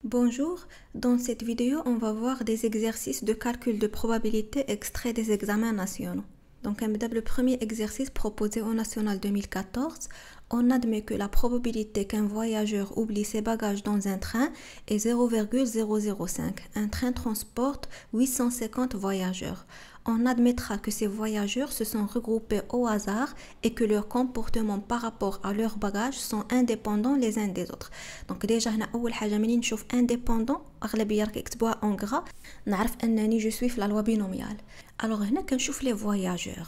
Bonjour, dans cette vidéo, on va voir des exercices de calcul de probabilité extraits des examens nationaux. Donc, le premier exercice proposé au National 2014, on admet que la probabilité qu'un voyageur oublie ses bagages dans un train est 0,005. Un train transporte 850 voyageurs. On admettra que ces voyageurs se sont regroupés au hasard et que leurs comportements par rapport à leurs bagages sont indépendants les uns des autres. Donc déjà هنا أول حاجة منين نشوف indépendant أغلبية راك يكتبوها en gras نعرف أنني je suis في la loi binomiale. Alors هنا كنشوف les voyageurs.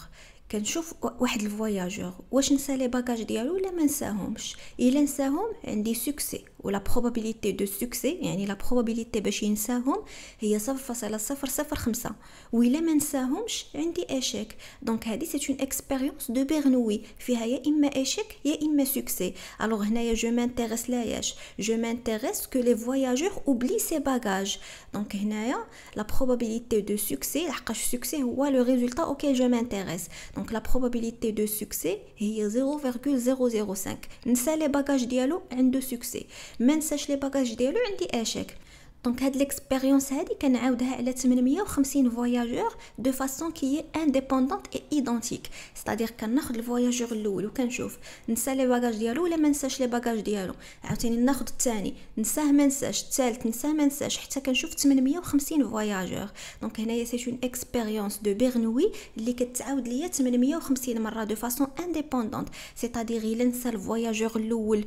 كنشوف واحد الفواياجور واش نسى لي باجاج ديالو ولا ما نساهمش. الا نساهم عندي سوكسي ولا probabilité de succès يعني لا probabilité باش ينساهم هي 0.005 وإلا ما نساهمش عندي échec. دونك هذه c'est une expérience de Bernoulli فيها يا إما échec يا إما succès. alors هنايا je m'intéresse لاياش je m'intéresse que les voyageurs oublient ses bagages. donc هنايا la probabilité de succès لحقاش succès هو le résultat auquel je m'intéresse. donc la probabilité de succès هي 0,005. نسى لي باجاج ديالو عنده succès ما نساش لي باجاج ديالو عندي اشيك. دونك هاد ليكسبيريونس هادي كنعاودها على 850 فواياجور دو فاسون كي انديبوندونت اي ايدنتيك. ستادير كناخذ الفواياجور الاول وكنشوف نسى لي باجاج ديالو ولا ما نساش لي باجاج ديالو. عاوتاني ناخذ الثاني نساه ما نساش، الثالث نساه ما نساش، حتى كنشوف 850 فواياجور. دونك هنايا سي اون اكسبيريونس دو بيرنوي اللي كتعاود ليا 850 مره دو فاسون انديبوندونت. سيتادير الا نسى الفواياجور الاول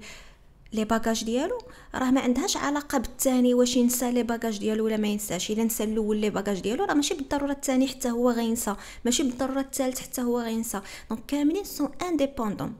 لي باجاج ديالو راه ما عندهاش علاقه بالثاني واش ينسى لي باجاج ديالو ولا ما ينساش. الا نسى الاول لي باجاج ديالو راه ماشي بالضروره الثاني حتى هو غينسى، ماشي بالضروره الثالث حتى هو غينسى. دونك كاملين سون انديبوندون.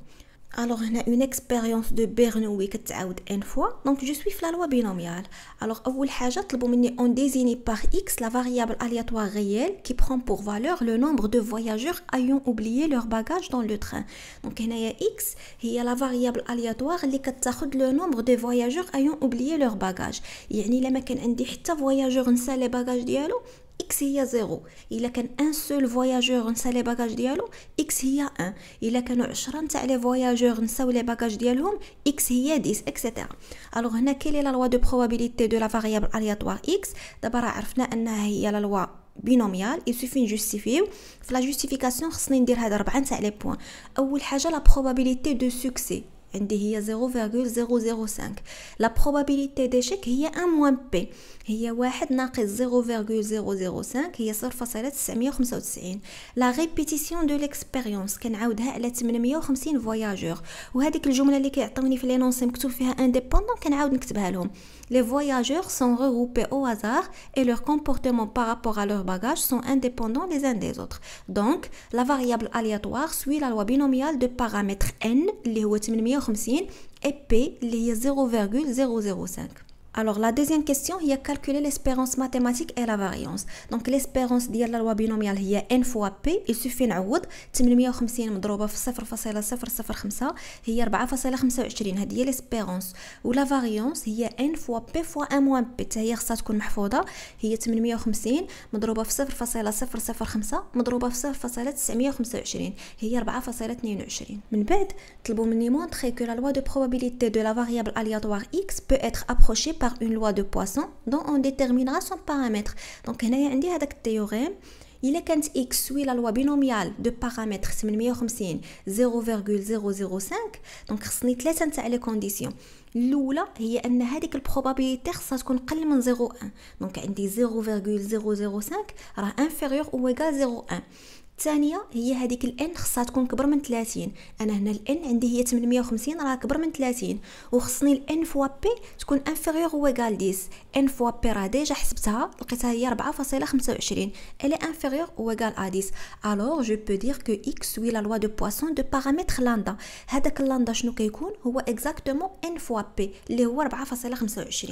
alors هنا une expérience de Bernoulli كتعاود n fois. donc je suis في la loi binomiale. alors اول حاجه طلبوا مني on désigne par x la variable aléatoire réelle qui prend pour valeur le nombre de voyageurs ayant oublié leur bagage dans le train. donc هنايا x هي la variable aléatoire اللي كتاخذ le nombre de voyageurs ayant oublié leur bagage. يعني الا ما كان عندي حتى voyageur نسى لي باجاج ديالو x هي 0. إلا كان ان سول فواياجور نسى لي باجاج ديالو x هي 1. إلا كانوا 10 نتاع لي فواياجور نساو لي باجاج ديالهم x هي 10 etc. alors هنا كاين لا لوا دو probabilité de la variable aléatoire x. دابا راه عرفنا انها هي لا لوا بينوميال. il suffit نجوستيفيو. في لا جوستيفيكاسيون خصني ندير هاد 4 نتاع لي بوين. اول حاجه لا probabilité de succès عندي هي 0,005. لا probabilité d'échec هي 1 moins p هي 1 ناقص 0,005 هي 0.995. لا ريبيتيسيون دو ليكسبيريونس كنعاودها على 850 فواياجور. وهذيك الجمله اللي كيعطوني في لينونسي مكتوب فيها انديبوندون كنعاود نكتبها لهم. Les voyageurs sont regroupés au hasard et leurs comportements par rapport à leurs bagages sont indépendants les uns des autres. Donc, la variable aléatoire suit la loi binomiale de paramètre n اللي هو 850 et p اللي هي 0,005. alors la deuxième question هي calculer l'espérance mathématique et la variance. donc l'espérance ديال la loi binomiale هي n fois p. il suffit نعوض 850 مضروبه في 0.005 هي 4.25. هذه هي l'espérance. ولا variance هي n fois p fois 1 moins p حتى هي خصها تكون محفوظه. هي 850 مضروبه في 0.005 مضروبه في 0.925 هي 4.22. من بعد طلبوا مني montrer que la loi de probabilité de la variable aléatoire x peut être approchée par une loi de Poisson dont on déterminera son paramètre. donc هنايا عندي هذاك التيوريم. إلا كانت x suit la loi binomiale de paramètre 850 0,005 دونك خصني 3 نتاع لي كونديسيون. الاولى هي ان هذيك البروبابيليتي خصها تكون قل من 0.1. دونك عندي 0,005 راه انفيريور او ايغال 0.1. الثانيه هي هذيك الان خصها تكون كبر من 30. انا هنا الان عندي هي 850 راه كبر من 30 وخصني الان فوا بي تكون انفيريور او ايغال 10. ان فوا بي راه ديجا حسبتها لقيتها هي 4.25 elle est inférieure ou égale à 10. alors je peux dire que x suit la loi de Poisson de paramètre lambda. هذاك اللامدا شنو كيكون هو exactement n fois p اللي هو 4.25.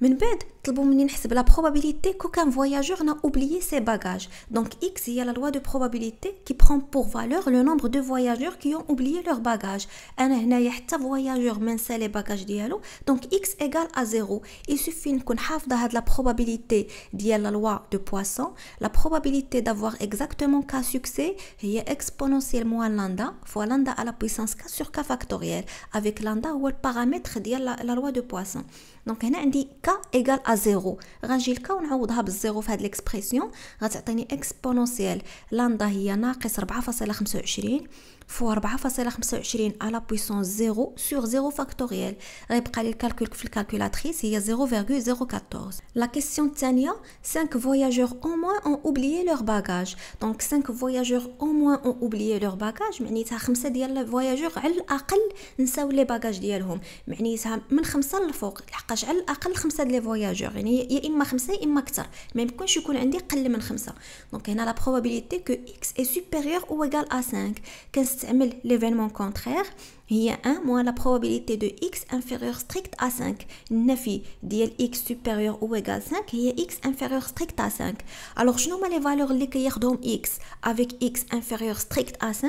من بعد طلبوا مني نحسب لا probabilité qu'aucun voyageur n'a oublié ses bagages. Donc X هي la loi de probabilité qui prend pour valeur le nombre de voyageurs qui ont oublié leurs bagages. انا هنايا حتى voyageur ما نسى لي باجاج ديالو. Donc X égale à 0. Il suffit نكون حافظه هاد la probabilité ديال la loi de Poisson. La probabilité d'avoir exactement k succès هي exponentielle moins lambda fois lambda à la puissance k sur k factoriel avec lambda هو البارامتر ديال la loi de Poisson. دونك هنا عندي k égale à 0. غنجي لك ونعوضها بالزيرو في هاد ليكسبرسيون غتعطيني اكسبونونسيال لامدا هي ناقص 4.25 فوا 4.25 على بويسونس 0 sur 0 فاكتوريال. غيبقى لي الكالكول في الكالكولاتريس هي 0.014. لا كيسيون الثانيه 5 voyageurs au moins ont oublié leur bagage. دونك 5 voyageurs au moins ont oublié leur bagage معنيتها 5 ديال الفواياجور على الاقل نساو لي باجاج ديالهم. معنيتها من 5 للفوق لحقاش على الاقل 5 ديال لي فواياجور يعني يا اما 5 يا اما اكثر ما يمكنش يكون عندي قل من 5. دونك هنا لا probabilité que x est supérieur ou égal à 5 كنستعمل l'événement contraire هي 1 moins la probabilité de x inférieur strict à 5. النفي ديال x supérieur ou égal 5 هي x inférieur strict à 5. alors شنو هما لي فالور اللي كياخذهم x avec x inférieur strict à 5؟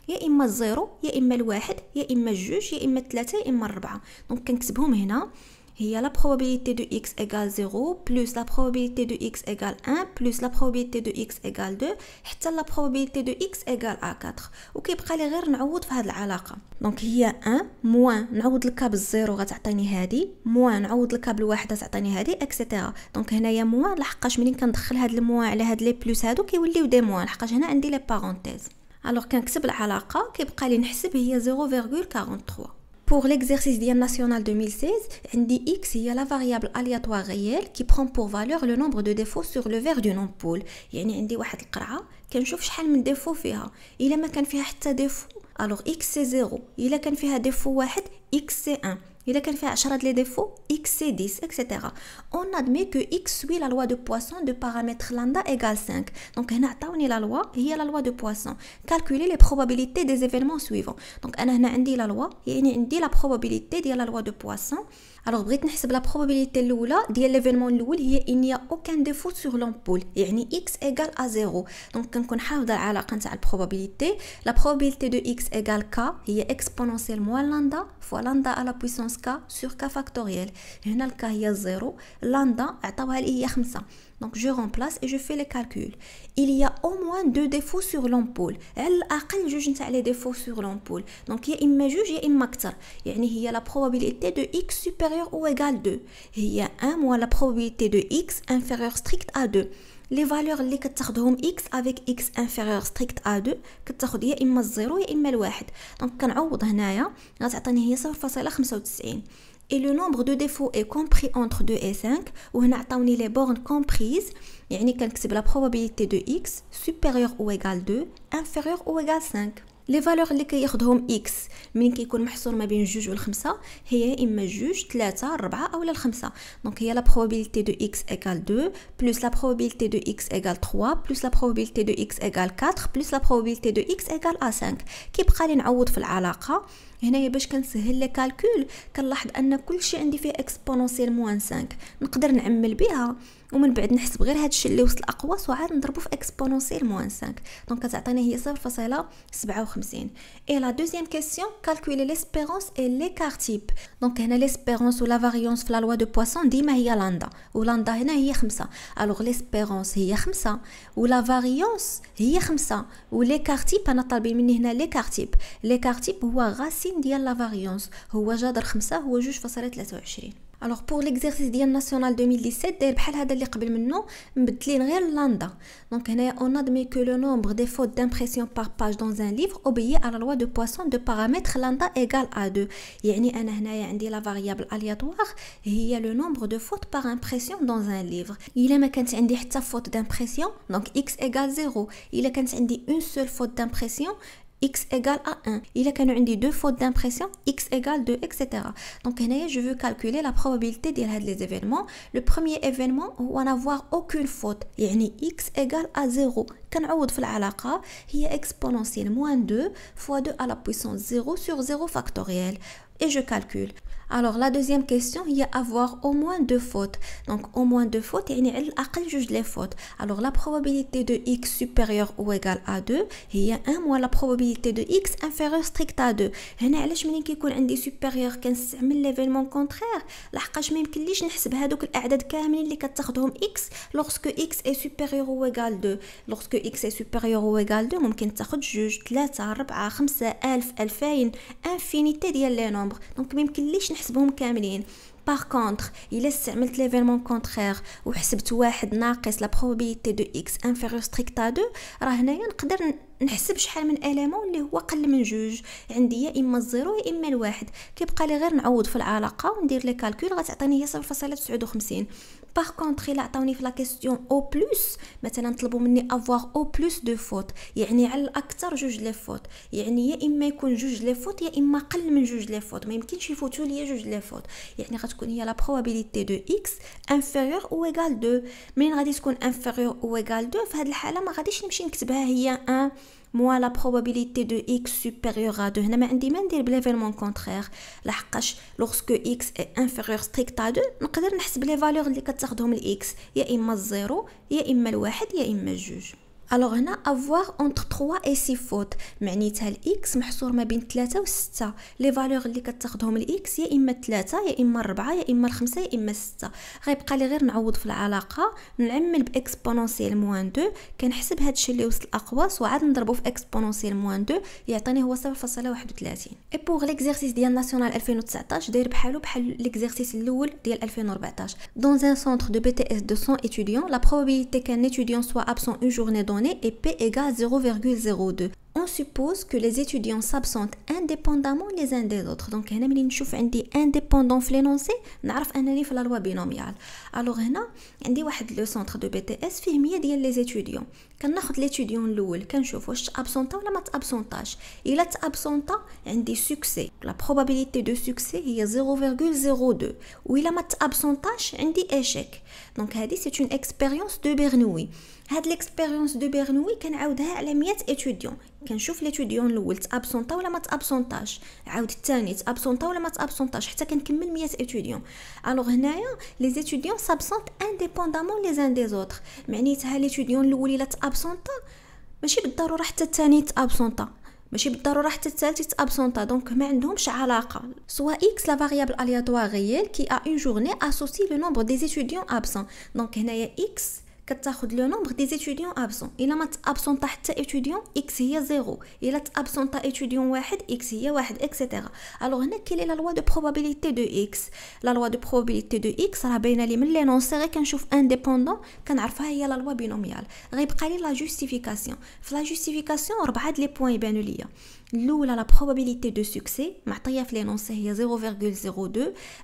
يا اما الزيرو يا اما الواحد يا اما الجوج يا اما الثلاثه يا اما الربعه. دونك كنكتبهم هنا هي la probabilité de x égale 0 plus la probabilité de x égale 1 plus la probabilité de x égale 2 حتى la probabilité de x égale à 4. وكيبقى لي غير نعوض في هذه العلاقه. دونك هي 1 موان نعوض لك بالزيرو غتعطيني هذه موان نعوض لك بالواحد غتعطيني هذه اكسيتيرا. دونك هنايا موان لحقاش ملي كندخل هاد الموان على هاد لي بلس هادو كيوليو دي موان لحقاش هنا عندي لي بارونتيز. alors كنكتب العلاقه كيبقى لي نحسب هي 0.43. Pour l'exercice ديال national 2016 عندي x هي la variable aléatoire réelle qui prend pour valeur le nombre de défauts sur le verre d'une ampoule. يعني عندي واحد القرعه كنشوف شحال من ديفو فيها. الا ما كان فيها حتى ديفو alors x c'est 0. الا كان فيها ديفو واحد x c'est 1. إلا كان فيها 10 les défauts x c'est 10 etc. on admet que x suit la loi de Poisson de paramètre lambda égale 5. donc هنا عطاوني la loi هي la loi de Poisson. calculer les probabilités des événements suivants. donc انا هنا عندي la loi يعني عندي la probabilité ديال la loi de Poisson. alors بغيت نحسب la probabilité الاولى ديال l'événement الاول هي il n'y a aucun défaut sur l'ampoule يعني x égale à 0. donc كنكون حافظه العلاقه نتاع probabilité. la probabilité de x égale k هي exponentielle moins lambda fois lambda à la puissance k sur k factoriel. هنا الك هي 0 lambda عطاوها لي هي 5. donc je remplace et je fais les calculs. il y a au moins 2 défauts sur l'ampoule. على الاقل جوج نتاع لي défauts sur l'ampoule. donc يا اما جوج يا اما اكثر يعني هي la probabilité de x supérieur ou égal 2 هي 1 moins la probabilité de x inférieur strict à 2. les valeurs اللي كتاخذهم x avec x inférieur strict à 2 كتاخذ يا اما الزيرو يا اما الواحد. دونك كنعوض هنايا غتعطيني هي 0.95. et le nombre de défauts est compris entre 2 et 5. وهنا عطاوني les bornes comprises يعني كنكتب la probabilité de x supérieur ou égal 2 inférieur ou égal 5. لي فالور اللي كياخذهم x من كيكون محصور ما بين 2 و5 هي يا اما 2 3 4 اولا 5. دونك هي la probabilité de x égale 2 plus la probabilité de x égale 3 plus la probabilité de x égale 4 plus la probabilité de x égale à 5. كيبقى لي نعوض في العلاقه هنايا باش كنسهل لي كالكول. كنلاحظ ان كلشي عندي فيه اكسبونونسيال موان 5 نقدر نعمل بها ومن بعد نحسب غير هادشي اللي وسط الاقواس وعاد نضربو في اكسبونونسيال موان 5. دونك كتعطيني هي 0.57. et la deuxième question calculer l'espérance et l'écart type. دونك هنا l'espérance ولا variance في la loi de Poisson ديما هي لامدا ولامدا هنا هي 5. alors l'espérance هي 5 ولا variance هي 5 وليكار تيب انا طالبين مني هنا ليكار تيب. ليكار تيب هو غاسين ديال لا فاريونس هو جذر 5 هو 2.23. alors pour l'exercice ديال national 2017 داير بحال هذا اللي قبل منه مبدلين غير لامدا. donc هنايا on admet que le nombre des fautes d'impression par page dans un livre obéit à la loi de Poisson de paramètre lambda égale à 2. يعني انا هنايا عندي la variable aléatoire هي le nombre de fautes par impression dans un livre. الا ما كانت عندي حتى faute d'impression donc x égale 0. الا كانت عندي une seule faute d'impression x égale à 1. Il y a عندي deux fautes d'impression x égale 2 etc. donc هنايا je veux calculer la probabilité de les événements. le premier événement هو n'avoir aucune faute يعني x égale à 0. كنعوض في العلاقه هي exponentielle moins 2 fois 2 à la puissance 0 sur 0 factoriel et je calcule. Alors la deuxième question هي avoir au moins deux fautes. Donc au moins deux fautes يعني على الأقل جوج les fautes. Alors la probabilité de x supérieure ou égale à 2 هي 1 moins la probabilité de x inférieure strict à 2. هنا علاش ملي كيكون عندي supérieur كنستعمل ليفيلمون كونترير لحقاش ما يمكنليش نحسب هذوك الأعداد كاملين اللي كتاخذهم x lorsque x est supérieur ou égale 2. Lorsque x est supérieur ou égale 2 ممكن تاخذ جوج 3 4 5 1000 2000 infinité ديال لي نومبر. دونك ما يمكنليش نحسبهم كاملين. Par contre, إلا استعملت l'événement contraire وحسبت واحد ناقص la probabilité de x inférieure strict à 2 راه هنايا نقدر نحسب شحال من اليمون اللي هو قل من جوج. عندي يا اما الزيرو يا اما الواحد. كيبقى لي غير نعوض في العلاقه وندير لي كالكول غتعطيني هي 0.59. Par contre إلا عطاوني في لا كيسيون او بلس مثلا طلبوا مني افوار او بلس دو فوت يعني على الاكثر جوج لي فوت يعني يا اما يكون جوج لي فوت يا اما قل من جوج لي فوت. ما يمكنش يفوتوا لي جوج لي فوت يعني غتكون هي لا probabilité de x inférieure ou égale 2. منين غادي تكون inférieure ou égale 2 في هذه الحاله ما غاديش نمشي نكتبها هي 1 moins la probabilité de x supérieure à 2. هنا ما عندي ما ندير بليفيلمون كونترير لحقاش lorsque x est inférieur strict à 2 نقدر نحسب لي فالور اللي كتاخذهم ال x يا اما الزيرو يا اما الواحد يا اما الجوج. Alors هنا avoir entre 3 et 6 fautes معنيتها الإكس محصور ما بين 3 و 6. لي فالور اللي كتاخذهم الإكس يا إما 3 يا إما 4 يا إما 5 يا إما 6. غيبقى لي غير نعوض في العلاقة نعمل بإكسبونونسيال موان 2 كنحسب هادشي اللي وسط الأقواس وعاد نضربو في إكسبونونسيال موان 2 يعطيني هو 0.31. اي بوغ ليكزيرسيس ديال ناسيونال 2019 داير بحالو بحال ليكزيرسيس الأول ديال 2014. Dans un centre de BTS de 100 étudiants, la probabilité qu'un étudiant soit absent une journée donnée et P égale 0,02. On suppose que les étudiants s'absentent indépendamment les uns des autres. Donc هنا ملي نشوف عندي indépendant في l'énoncé نعرف انني في لا لوا بينوميال. الوغ هنا عندي واحد لو سونتر دو بي تي اس فيه 100 ديال لي زيتيديون. كناخذ ليتيديون الاول كنشوف واش ابسونطا ولا ما تابسونطاش. الا تابسونطا عندي سوكسي لا probabilité de succès هي 0,02 والا ما تابسونطاش عندي échec. دونك هذه سي اون اكسبيريونس دو بيرنوي. هاد ليكسبيريونس دو بيرنوي كنعاودها على 100 اتيديون. كنشوف ليتيديون الاول تابسونطا ولا ما تابسونطاش عاود الثاني تابسونطا ولا ما تابسونطاش حتى كنكمل 100 اتيديون. الوغ هنايا لي زيتيديون سابسونط انديبوندامون لي زان دي زوتر معنيتها ليتيديون الاول الا تابسونطا ماشي بالضروره حتى الثاني تابسونطا ماشي بالضروره حتى الثالث تابسونطا. دونك ما عندهمش علاقه. سوا x لا فاريابل aléatoire réelle qui a une journée associe le nombre des étudiants absents. دونك هنايا x كتاخذ لو نومبر دي زيتيديون ابسون. الا ما تابسونطا حتى اتيديون اكس هي 0 الا تابسونطا اتيديون واحد اكس هي 1 اكسيتيرا. الوغ هنا كاين لا لوا دو probabilité دو اكس. لا لوا دو probabilité دو اكس راه باينه لي من لينونسي غير كنشوف انديبوندون كنعرفها هي لا لوا بينوميال. غيبقى لي لا جوستيفيكاسيون. في لا جوستيفيكاسيون 4 لي بوين يبانوا ليا. الاولى لا probabilité de succès معطيه في لينونسي هي 0,02.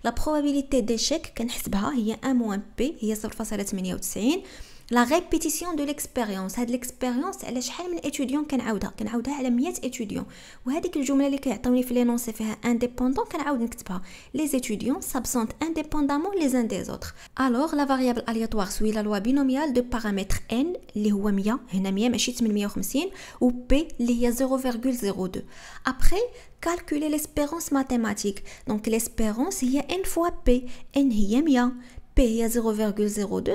لا probabilité d'échec كنحسبها هي 1 moins p هي 0.98. لا ريبيتيسيون دو ليكسبيريونس. هاد ليكسبيريونس على شحال من اتيديون كنعاودها على 100 اتيديون. وهذيك الجمله اللي كيعطيوني في لينونسي فيها انديبوندون كنعاود نكتبها لي اتيديون سابسونت انديبوندامون لي زان دي زوتر. الوغ لا فاريابل aléatoire سوي لا لوا بينوميال دو بارامتر n اللي هو 100 هنا 100 ماشي 850 و p اللي هي 0,02. ابري calculer l'espérance mathématique. donc l'espérance هي n fois p. n هي 100 P هي 0,02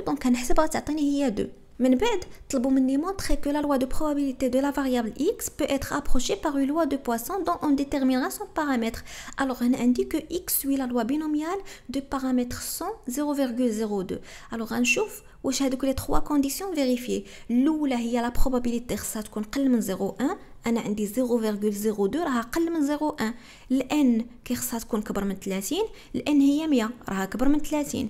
دونك كنحسبها تعطيني هي 2. من بعد طلبوا مني montrer que la loi de probabilité de la variable x peut être approchée par une loi de Poisson dont on déterminera son paramètre. alors هنا عندي que x suit la loi binomiale de paramètre 100 0,02. alors غنشوف واش هذوك لي 3 كونديسيون فيريفيي. الاولى هي لا probabilité خصها تكون قل من 0.1. انا عندي 0,02 راها قل من 0.1. الان كي خصها تكون كبر من 30. الان هي 100 راها كبر من 30.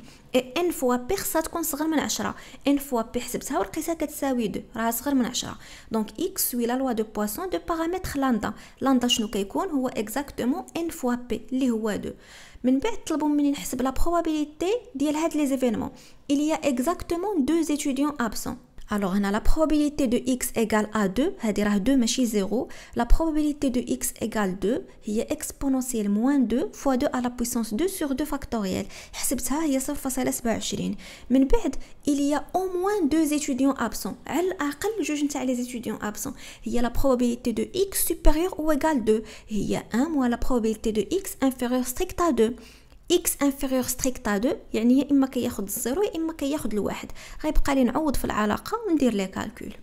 ان فوا بي خصها تكون صغر من 10. ان فوا بي حسبتها ولقيتها كتساوي 2 راها صغر من 10. دونك اكس سوي لا لوا دو بواسون دو بارامتر لاندا. لاندا شنو كيكون هو اكزاكتومون ان فوا بي اللي هو 2. من بعد طلبوا مني نحسب لا probabilité ديال هاد لي زيفينمون. il y a exactement 2 étudiants absents. alors هنا la probabilité de x égale à 2 هذه راه 2 ماشي 0. la probabilité de x égale 2 هي exponentielle moins 2 fois 2 à la puissance 2 sur 2 factoriel. حسبتها هي 0.27. من بعد il y a au moins 2 étudiants absents. على الاقل جوج نتاع لي étudiants absents. هي la probabilité de x supérieure ou égale 2 هي 1 moins la probabilité de x inférieure strict à 2. x inférieur strict à 2 يعني يا اما كياخد الزيرو يا اما كياخد الواحد. غيبقى لي نعوض في العلاقه وندير لي كالكول.